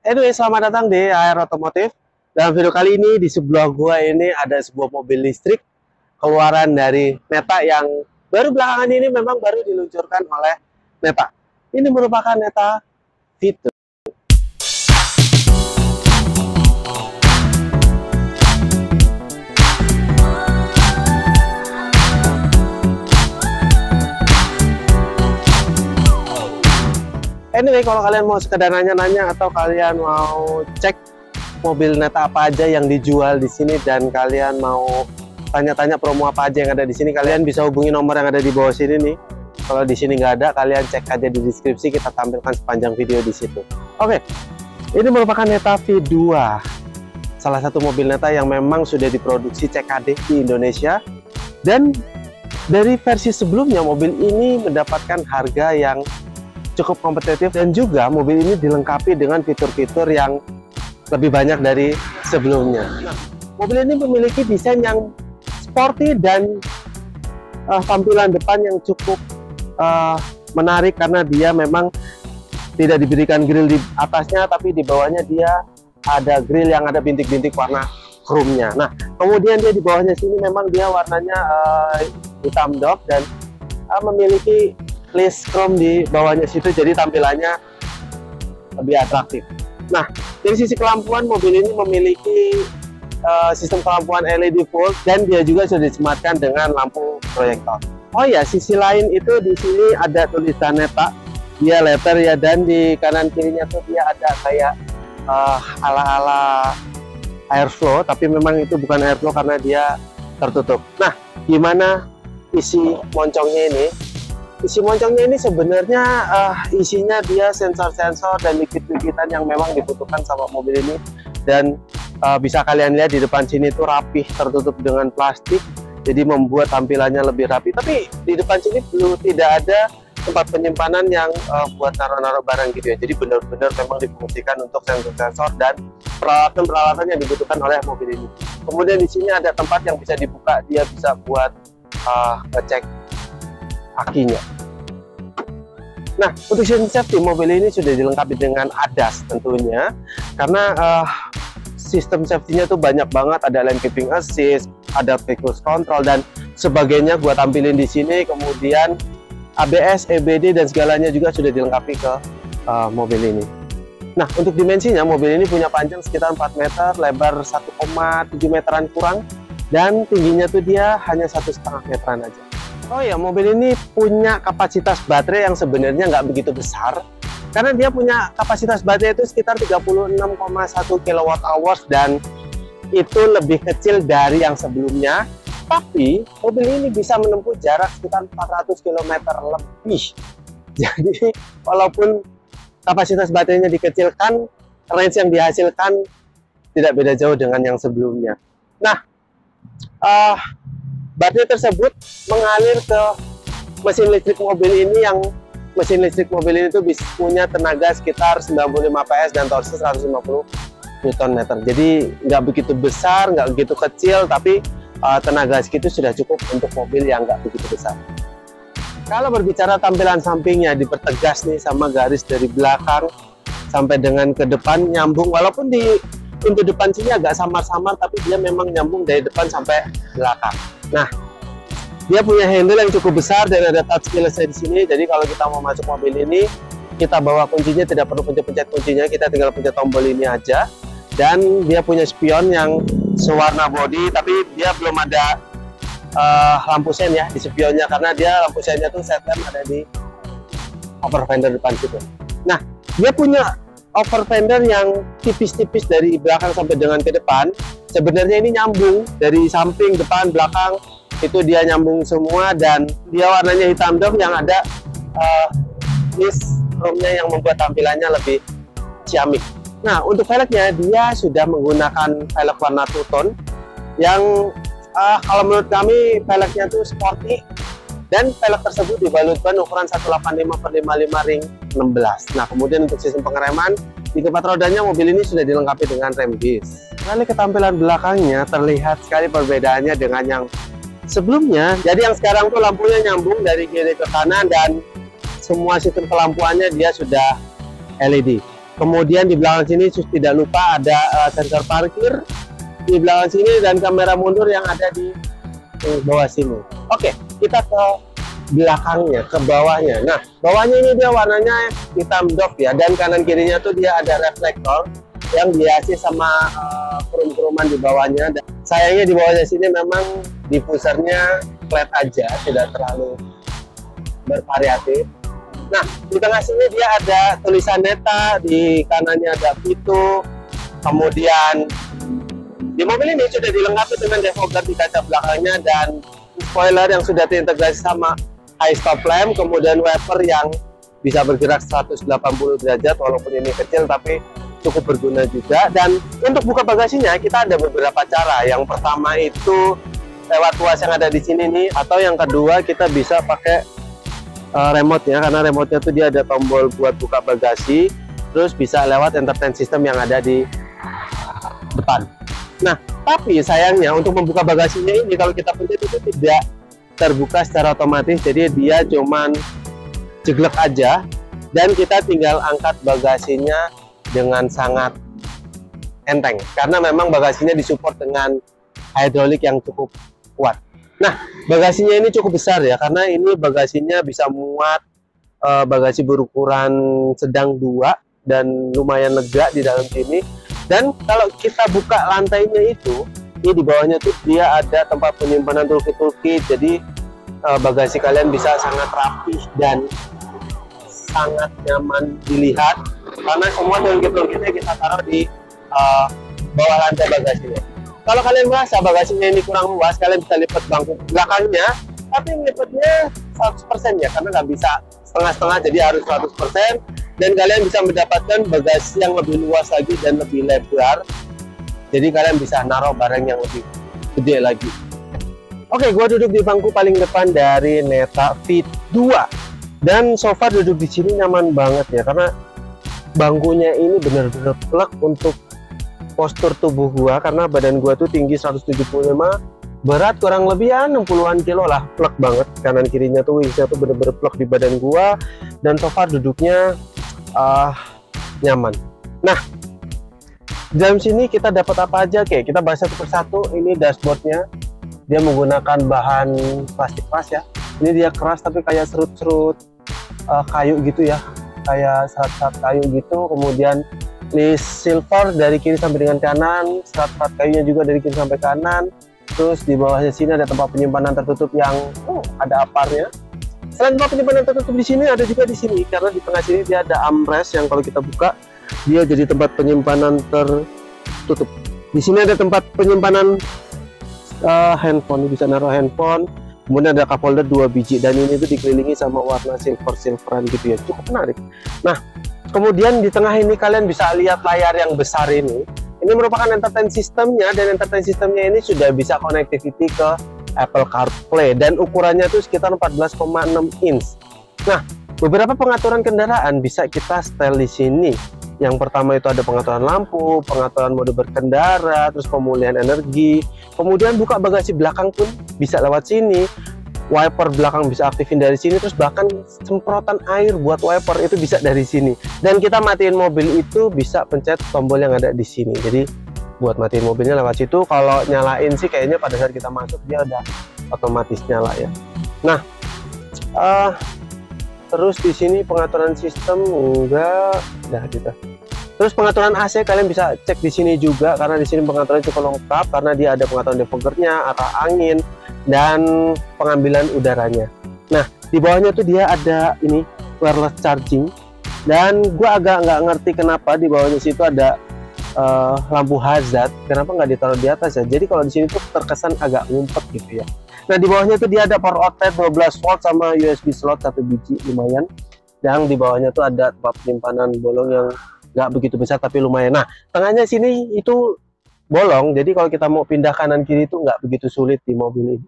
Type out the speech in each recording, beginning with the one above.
Anyway, selamat datang di AR Otomotif. Dalam video kali ini, di sebelah gua ini ada sebuah mobil listrik keluaran dari Neta yang baru belakangan ini memang baru diluncurkan oleh Neta. Ini merupakan Neta Vito. Anyway, kalau kalian mau sekedar nanya-nanya atau kalian mau cek mobil Neta apa aja yang dijual di sini dan kalian mau tanya-tanya promo apa aja yang ada di sini, kalian bisa hubungi nomor yang ada di bawah sini nih. Kalau di sini nggak ada, kalian cek aja di deskripsi, kita tampilkan sepanjang video di situ. Oke, ini merupakan Neta V2, salah satu mobil Neta yang memang sudah diproduksi CKD di Indonesia. Dan dari versi sebelumnya, mobil ini mendapatkan harga yang cukup kompetitif dan juga mobil ini dilengkapi dengan fitur-fitur yang lebih banyak dari sebelumnya. Nah, mobil ini memiliki desain yang sporty dan tampilan depan yang cukup menarik karena dia memang tidak diberikan grill di atasnya, tapi di bawahnya dia ada grill yang ada bintik-bintik warna chrome-nya. Nah, kemudian dia di bawahnya sini memang dia warnanya hitam doff dan memiliki list chrome di bawahnya situ, jadi tampilannya lebih atraktif. Nah, dari sisi kelampuan, mobil ini memiliki sistem kelampuan LED full dan dia juga sudah disematkan dengan lampu proyektor. Oh ya, sisi lain itu di sini ada tulisan Neta, dia letter ya, dan di kanan kirinya tuh dia ada kayak ala-ala airflow, tapi memang itu bukan airflow karena dia tertutup. Nah, gimana isi moncongnya ini? Isi moncongnya ini sebenarnya isinya dia sensor-sensor dan likit-likitan yang memang dibutuhkan sama mobil ini. Dan bisa kalian lihat di depan sini tuh rapih, tertutup dengan plastik, jadi membuat tampilannya lebih rapi. Tapi di depan sini tidak ada tempat penyimpanan yang buat naruh-naruh barang gitu ya. Jadi benar-benar memang difungsikan untuk sensor-sensor dan peralatan-peralatan yang dibutuhkan oleh mobil ini. Kemudian di sini ada tempat yang bisa dibuka, dia bisa buat ngecek akinya. Nah, untuk sistem safety, mobil ini sudah dilengkapi dengan ADAS tentunya, karena sistem safety-nya tuh banyak banget, ada lane keeping assist, ada cruise control dan sebagainya. Gua tampilin di sini. Kemudian ABS, EBD dan segalanya juga sudah dilengkapi ke mobil ini. Nah, untuk dimensinya, mobil ini punya panjang sekitar 4 meter, lebar 1,7 meteran kurang, dan tingginya tuh dia hanya 1,5 meteran aja. Oh ya, mobil ini punya kapasitas baterai yang sebenarnya nggak begitu besar, karena dia punya kapasitas baterai itu sekitar 36,1 kWh dan itu lebih kecil dari yang sebelumnya. Tapi mobil ini bisa menempuh jarak sekitar 400 km lebih. Jadi walaupun kapasitas baterainya dikecilkan, range yang dihasilkan tidak beda jauh dengan yang sebelumnya. Nah, baterai tersebut mengalir ke mesin listrik mobil ini, yang mesin listrik mobil ini tuh bisa punya tenaga sekitar 95 PS dan torsi 150 Nm. Jadi nggak begitu besar, nggak begitu kecil, tapi tenaga segitu sudah cukup untuk mobil yang nggak begitu besar. Kalau berbicara tampilan sampingnya, dipertegas nih sama garis dari belakang sampai dengan ke depan nyambung, walaupun di pintu depan sini agak samar-samar, tapi dia memang nyambung dari depan sampai belakang. Nah, dia punya handle yang cukup besar dan ada touch keyless di sini. Jadi kalau kita mau masuk mobil ini, kita bawa kuncinya, tidak perlu pencet kuncinya, kita tinggal pencet tombol ini aja. Dan dia punya spion yang sewarna body, tapi dia belum ada lampu sen ya di spionnya, karena dia lampu sennya tuh set lamp ada di over fender depan situ. Nah, dia punya over fender yang tipis-tipis dari belakang sampai dengan ke depan. Sebenarnya ini nyambung dari samping, depan, belakang, itu dia nyambung semua, dan dia warnanya hitam doff yang ada list chrome-nya yang membuat tampilannya lebih ciamik. Nah, untuk velgnya dia sudah menggunakan velg warna two-tone yang kalau menurut kami velgnya tuh sporty, dan velg tersebut dibalut ban ukuran 185/55 ring 16. Nah, kemudian untuk sistem pengereman, di keempat rodanya mobil ini sudah dilengkapi dengan rem disc. Kali ketampilan belakangnya terlihat sekali perbedaannya dengan yang sebelumnya. Jadi yang sekarang tuh lampunya nyambung dari kiri ke kanan dan semua sistem kelampuannya dia sudah LED. Kemudian di belakang sini tidak lupa ada sensor parkir di belakang sini dan kamera mundur yang ada di bawah sini. Oke, kita ke belakangnya, ke bawahnya. Nah, bawahnya ini dia warnanya hitam doff ya, dan kanan kirinya tuh dia ada reflektor yang dihiasi sama krum-kruman di bawahnya. Dan sayangnya di bawahnya sini memang diffusernya flat aja, tidak terlalu bervariatif. Nah, di tengah sini dia ada tulisan Neta, di kanannya ada Vito. Kemudian di mobil ini sudah dilengkapi dengan defogger di kaca belakangnya dan spoiler yang sudah terintegrasi sama high stop lamp, kemudian wiper yang bisa bergerak 180 derajat, walaupun ini kecil tapi cukup berguna juga. Dan untuk buka bagasinya kita ada beberapa cara. Yang pertama itu lewat tuas yang ada di sini nih, atau yang kedua kita bisa pakai remote ya, karena remote-nya tuh dia ada tombol buat buka bagasi, terus bisa lewat entertain system yang ada di depan. Nah, tapi sayangnya untuk membuka bagasinya ini kalau kita pencet itu tidak terbuka secara otomatis, jadi dia cuman jeglek aja dan kita tinggal angkat bagasinya dengan sangat enteng karena memang bagasinya disupport dengan hidrolik yang cukup kuat. Nah, bagasinya ini cukup besar ya, karena ini bagasinya bisa muat bagasi berukuran sedang 2 dan lumayan lega di dalam sini. Dan kalau kita buka lantainya itu, ini di bawahnya tuh dia ada tempat penyimpanan toolkit-toolkit, jadi bagasi kalian bisa sangat rapih dan sangat nyaman dilihat karena semua toolkit-toolkitnya kita taruh di bawah lantai bagasinya. Kalau kalian merasa bagasinya ini kurang luas, kalian bisa lipat bangku belakangnya, tapi lipatnya 100% ya, karena nggak bisa setengah-setengah, jadi harus 100%. Dan kalian bisa mendapatkan bagasi yang lebih luas lagi dan lebih lebar, jadi kalian bisa naruh barang yang lebih gede lagi. Oke, gua duduk di bangku paling depan dari Neta V2 dan so far duduk di sini nyaman banget ya, karena bangkunya ini benar-benar plek untuk postur tubuh gua, karena badan gua tuh tinggi 175, berat kurang lebih ya 60-an kilo lah, plek banget. Kanan kirinya tuh wingsnya tuh bener-bener plek di badan gua, dan so far duduknya nyaman. Nah, di dalam sini kita dapat apa aja? Oke, kita bahas satu persatu. Ini dashboardnya, dia menggunakan bahan plastik pas ya. Ini dia keras tapi kayak serut-serut kayu gitu ya, kayak serat-serat kayu gitu. Kemudian list silver dari kiri sampai dengan kanan, serat-serat kayunya juga dari kiri sampai kanan. Terus di bawahnya sini ada tempat penyimpanan tertutup yang ada aparnya. Selain tempat penyimpanan tertutup di sini, ada juga di sini, karena di tengah sini dia ada armrest yang kalau kita buka dia jadi tempat penyimpanan tertutup. Di sini ada tempat penyimpanan handphone, bisa naruh handphone. Kemudian ada cup holder 2 biji, dan ini tuh dikelilingi sama warna silveran gitu ya, cukup menarik. Nah, kemudian di tengah ini kalian bisa lihat layar yang besar ini. Ini merupakan entertain systemnya, dan entertain systemnya ini sudah bisa connectivity ke Apple CarPlay, dan ukurannya itu sekitar 14,6 inch. Nah, beberapa pengaturan kendaraan bisa kita setel di sini. Yang pertama itu ada pengaturan lampu, pengaturan mode berkendara, terus pemulihan energi. Kemudian buka bagasi belakang pun bisa lewat sini. Wiper belakang bisa aktifin dari sini, terus bahkan semprotan air buat wiper itu bisa dari sini. Dan kita matiin mobil itu bisa pencet tombol yang ada di sini. Jadi buat matiin mobilnya lewat situ. Kalau nyalain sih kayaknya pada saat kita masuk dia udah otomatis nyala ya. Nah, terus di sini pengaturan sistem enggak, udah gitu. Terus pengaturan AC kalian bisa cek di sini juga, karena di sini pengaturan cukup lengkap, karena dia ada pengaturan defoggernya, arah angin, dan pengambilan udaranya. Nah, di bawahnya tuh dia ada ini wireless charging, dan gua agak nggak ngerti kenapa di bawahnya situ ada lampu hazard, kenapa nggak ditaruh di atas ya. Jadi kalau di sini tuh terkesan agak ngumpet gitu ya. Nah, di bawahnya tuh dia ada power outlet 12 volt sama USB slot 1 biji, lumayan. Dan di bawahnya tuh ada tempat penyimpanan bolong yang nggak begitu besar tapi lumayan. Nah, tengahnya sini itu bolong, jadi kalau kita mau pindah kanan kiri itu nggak begitu sulit di mobil ini.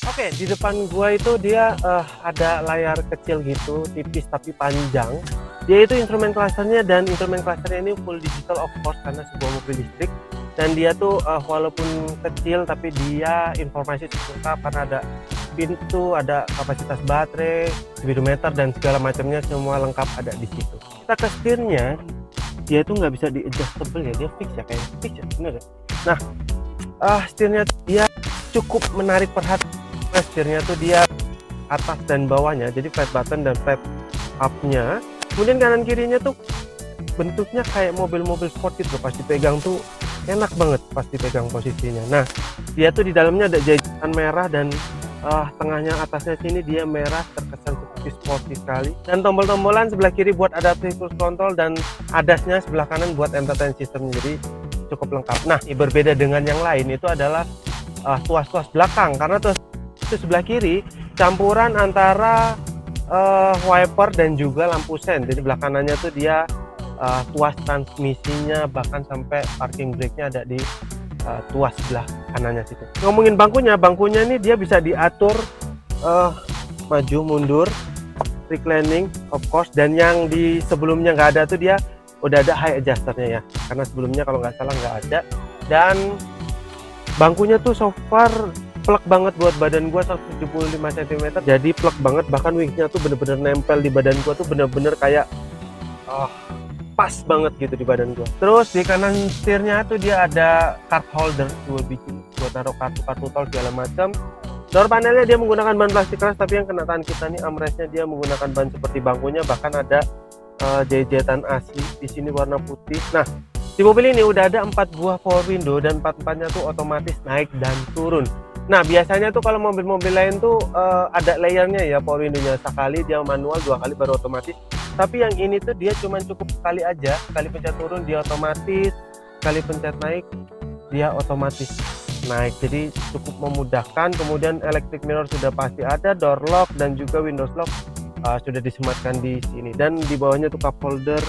Oke, di depan gua itu dia ada layar kecil gitu, tipis tapi panjang. Dia itu instrumen clusternya, dan instrumen clusternya ini full digital of course karena sebuah mobil listrik. Dan dia tuh walaupun kecil tapi dia informasi cukup lengkap, karena ada pintu, ada kapasitas baterai, speedometer, dan segala macamnya semua lengkap ada di situ. Kita ke setirnya. dia itu nggak bisa di adjustable ya, dia fix ya, kayak fix ya, bener ya. Nah, setirnya dia cukup menarik perhatian. Setirnya tuh dia atas dan bawahnya, jadi flat button dan flat up-nya. Kemudian kanan kirinya tuh bentuknya kayak mobil-mobil sport gitu, pas dipegang tuh enak banget pas dipegang posisinya. Nah, dia tuh di dalamnya ada jahitan merah dan tengahnya atasnya sini dia merah, terkesan seperti sporty sekali. Dan tombol-tombolan sebelah kiri buat adaptive cruise control dan adasnya sebelah kanan buat entertainment system, jadi cukup lengkap. Nah, berbeda dengan yang lain itu adalah tuas-tuas belakang, karena tuas itu sebelah kiri campuran antara wiper dan juga lampu sen. Jadi belah kanannya tuh dia tuas transmisinya, bahkan sampai parking brake-nya ada di tuas sebelah kanannya situ. Ngomongin bangkunya ini dia bisa diatur maju mundur, reclining of course, dan yang di sebelumnya nggak ada tuh dia udah ada high adjusternya ya, karena sebelumnya kalau nggak salah nggak ada. Dan bangkunya tuh so far plek banget buat badan gua, 175 cm, jadi plek banget, bahkan wingnya tuh bener-bener nempel di badan gua, tuh bener-bener kayak pas banget gitu di badan gua. Terus di kanan setirnya tuh dia ada card holder 2 biji buat taruh kartu tol segala macam. Door panelnya dia menggunakan bahan plastik keras, tapi yang kena tangan kita nih armrestnya dia menggunakan bahan seperti bangkunya, bahkan ada jahitan asli di sini warna putih. Nah, di mobil ini udah ada 4 buah power window dan 4-4-nya tuh otomatis naik dan turun. Nah, biasanya tuh kalau mobil-mobil lain tuh ada layernya ya, power window-nya sekali dia manual, 2 kali baru otomatis. Tapi yang ini tuh dia cuman cukup sekali aja, sekali pencet turun dia otomatis, sekali pencet naik dia otomatis naik, jadi cukup memudahkan. Kemudian electric mirror sudah pasti ada, door lock dan juga windows lock sudah disematkan di sini. Dan di bawahnya tuh cup holder,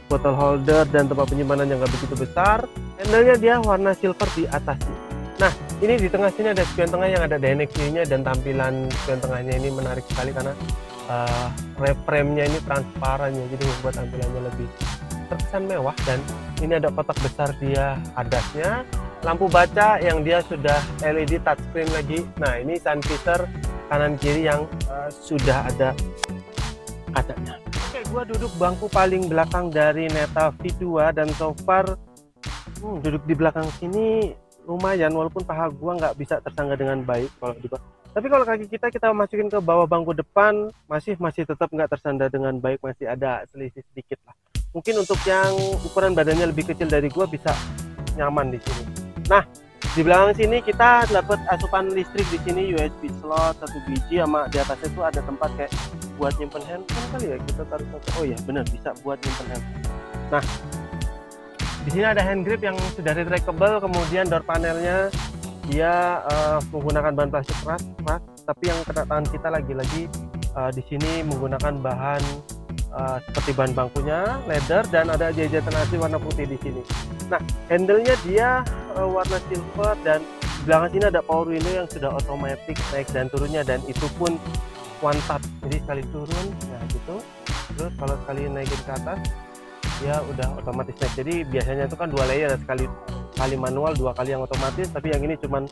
bottle holder, dan tempat penyimpanan yang nggak begitu besar. Handle-nya dia warna silver di atasnya. Nah, ini di tengah sini ada spion tengah yang ada DNX-nya, dan tampilan spion tengahnya ini menarik sekali karena frame-nya ini transparan ya, jadi membuat tampilannya lebih terkesan mewah. Dan ini ada kotak besar dia adasnya, lampu baca yang dia sudah LED touchscreen lagi. Nah, ini sun visor kanan kiri yang sudah ada kacanya. Oke, gua duduk bangku paling belakang dari Neta V2 dan so far duduk di belakang sini lumayan, walaupun paha gua nggak bisa tersangga dengan baik kalau di bawah. Tapi kalau kaki kita masukin ke bawah bangku depan masih tetap nggak tersandar dengan baik, masih ada selisih sedikit lah. Mungkin untuk yang ukuran badannya lebih kecil dari gua bisa nyaman di sini. Nah, di belakang sini kita dapat asupan listrik di sini, USB slot 1 biji, sama di atasnya tuh ada tempat kayak buat nyimpen handphone kali ya, kita taruh satu. Oh ya bener, bisa buat nyimpen handphone. Nah, di sini ada hand grip yang sudah retractable, kemudian door panelnya dia menggunakan bahan plastik keras, tapi yang kena tangan kita lagi-lagi di sini menggunakan bahan seperti bahan bangkunya leather, dan ada jahitan asli warna putih di sini. Nah, handle-nya dia warna silver, dan di belakang sini ada power window yang sudah otomatis naik dan turunnya, dan itu pun one touch, jadi sekali turun nah gitu, terus kalau sekali naikin ke atas dia udah otomatis naik. Jadi biasanya itu kan 2 layer, sekali manual, 2 kali yang otomatis, tapi yang ini cuman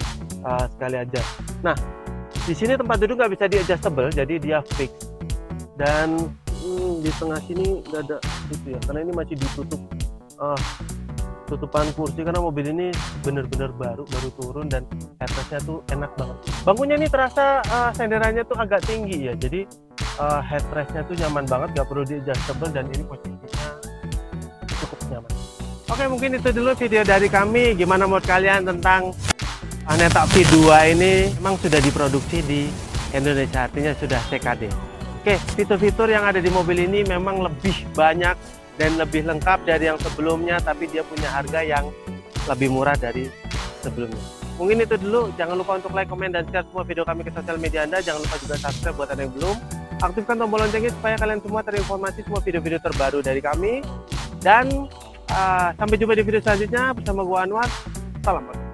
sekali aja. Nah, di sini tempat duduk nggak bisa di adjustable, jadi dia fix. Dan di tengah sini nggak ada itu ya, karena ini masih ditutup tutupan kursi, karena mobil ini bener-bener baru turun, dan headrestnya tuh enak banget. Bangkunya ini terasa senderannya tuh agak tinggi ya, jadi headrestnya tuh nyaman banget, nggak perlu di adjustable, dan ini posisinya cukup nyaman. Oke, mungkin itu dulu video dari kami. Gimana menurut kalian tentang Neta V2 ini? Memang sudah diproduksi di Indonesia, artinya sudah CKD. Oke, fitur-fitur yang ada di mobil ini memang lebih banyak dan lebih lengkap dari yang sebelumnya, tapi dia punya harga yang lebih murah dari sebelumnya. Mungkin itu dulu. Jangan lupa untuk like, komen, dan share semua video kami ke sosial media Anda. Jangan lupa juga subscribe buat Anda yang belum. Aktifkan tombol loncengnya supaya kalian semua terinformasi semua video-video terbaru dari kami. Dan sampai jumpa di video selanjutnya bersama gua Anwar. Salam.